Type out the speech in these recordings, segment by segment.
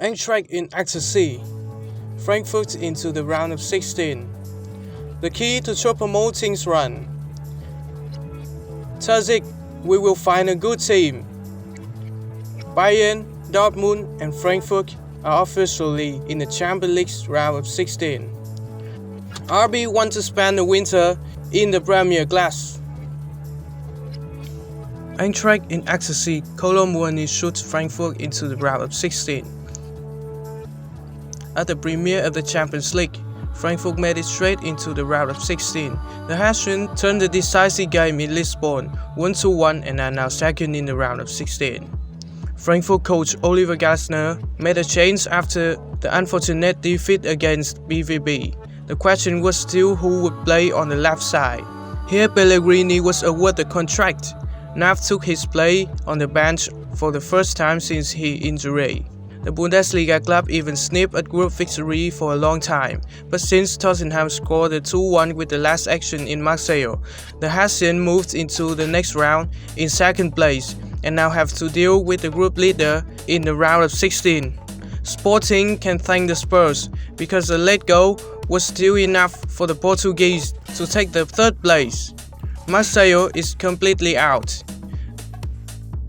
Eintracht in Ecstasy, Frankfurt into the round of 16. The key to Choupo-Moting'S run. Terzic, we will find a good team. Bayern, Dortmund and Frankfurt are officially in the Champions League round of 16. RB want to spend the winter in the Premier Class. Eintracht in Ecstasy, Cologne shoots Frankfurt into the round of 16. At the premiere of the Champions League, Frankfurt made it straight into the round of 16. The Hessians turned the decisive game in Lisbon 1-1 and are now second in the round of 16. Frankfurt coach Oliver Glasner made a change after the unfortunate defeat against BVB. The question was still who would play on the left side. Here Pellegrini was awarded the contract. Nav took his place on the bench for the first time since his injury. The Bundesliga club even sniffed a group victory for a long time, but since Tottenham scored the 2-1 with the last action in Marseille, the Hessians moved into the next round in second place and now have to deal with the group leader in the round of 16. Sporting can thank the Spurs because the late goal was still enough for the Portuguese to take the third place. Marseille is completely out.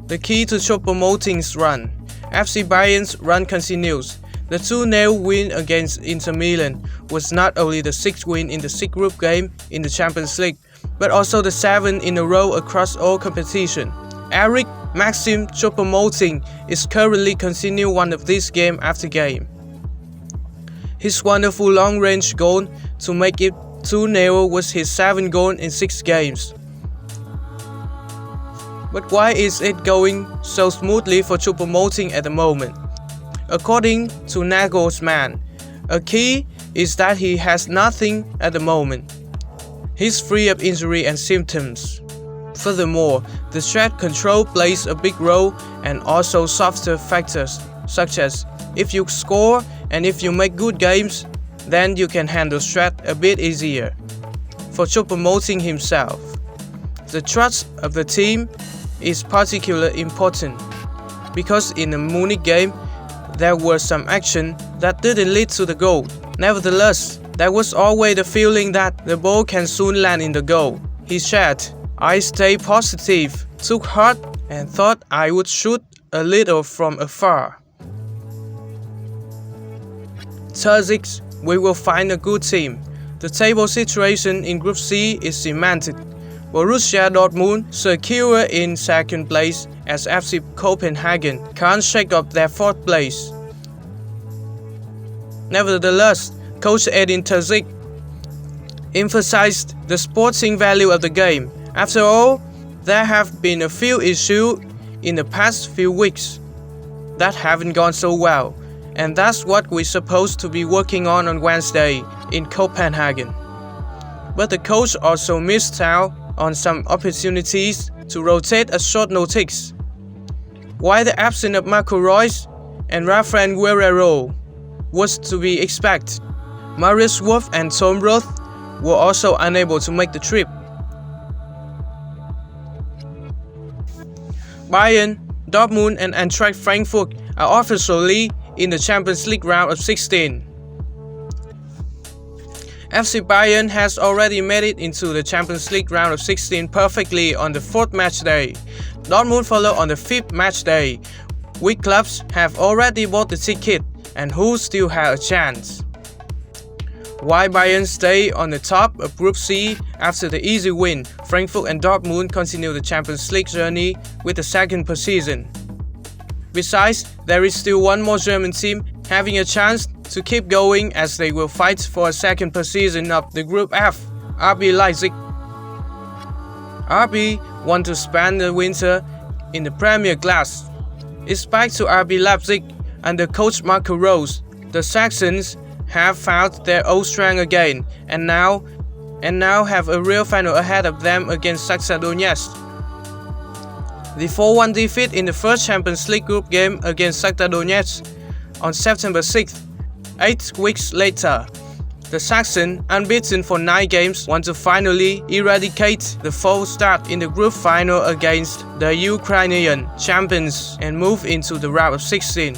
The key to Choupo-Moting'S run. FC Bayern's run continues. The 2-0 win against Inter Milan was not only the 6th win in the 6th group game in the Champions League, but also the 7th in a row across all competition. Eric Maxim Choupo-Moting is currently continuing one of these game after game. His wonderful long-range goal to make it 2-0 was his 7th goal in 6 games. But why is it going so smoothly for Choupo-Moting at the moment? According to Nagelsmann, a key is that he has nothing at the moment. He's free of injury and symptoms. Furthermore, the threat control plays a big role and also softer factors such as if you score and if you make good games, then you can handle threat a bit easier. For Choupo-Moting himself, the trust of the team is particularly important because in the Munich game there were some action that didn't lead to the goal. Nevertheless, there was always the feeling that the ball can soon land in the goal. He said, "I stayed positive, took heart and thought I would shoot a little from afar." Terzic, we will find a good team. The table situation in Group C is cemented. Borussia Dortmund, secure in second place as FC Copenhagen can't shake up their 4th place. Nevertheless, coach Edin Terzic emphasized the sporting value of the game. After all, there have been a few issues in the past few weeks that haven't gone so well, and that's what we're supposed to be working on Wednesday in Copenhagen. But the coach also missed out on some opportunities to rotate at short notice. While the absence of Marco Reus and Rafael Guerreiro was to be expected, Marius Wolf and Tom Roth were also unable to make the trip. Bayern, Dortmund and Eintracht Frankfurt are officially in the Champions League round of 16. FC Bayern has already made it into the Champions League round of 16 perfectly on the 4th match day. Dortmund follow on the 5th match day. Weak clubs have already bought the ticket and who still have a chance. While Bayern stay on the top of Group C after the easy win, Frankfurt and Dortmund continue the Champions League journey with the 2nd position. Besides, there is still one more German team having a chance to keep going as they will fight for a 2nd position of the Group F, RB Leipzig. RB want to spend the winter in the Premier Class. It's back to RB Leipzig under coach Marco Reus. The Saxons have found their old strength again and now have a real final ahead of them against Shakhtar Donetsk. The 4-1 defeat in the first Champions League group game against Shakhtar Donetsk on September 6th. 8 weeks later, the Saxons, unbeaten for 9 games, want to finally eradicate the false start in the group final against the Ukrainian champions and move into the round of 16.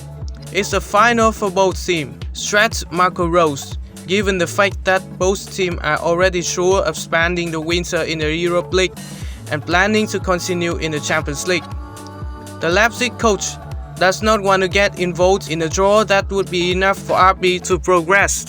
It's a final for both teams, stressed Marco Rose, given the fact that both teams are already sure of spending the winter in the Europa League and planning to continue in the Champions League. The Leipzig coach does not want to get involved in a draw that would be enough for RB to progress.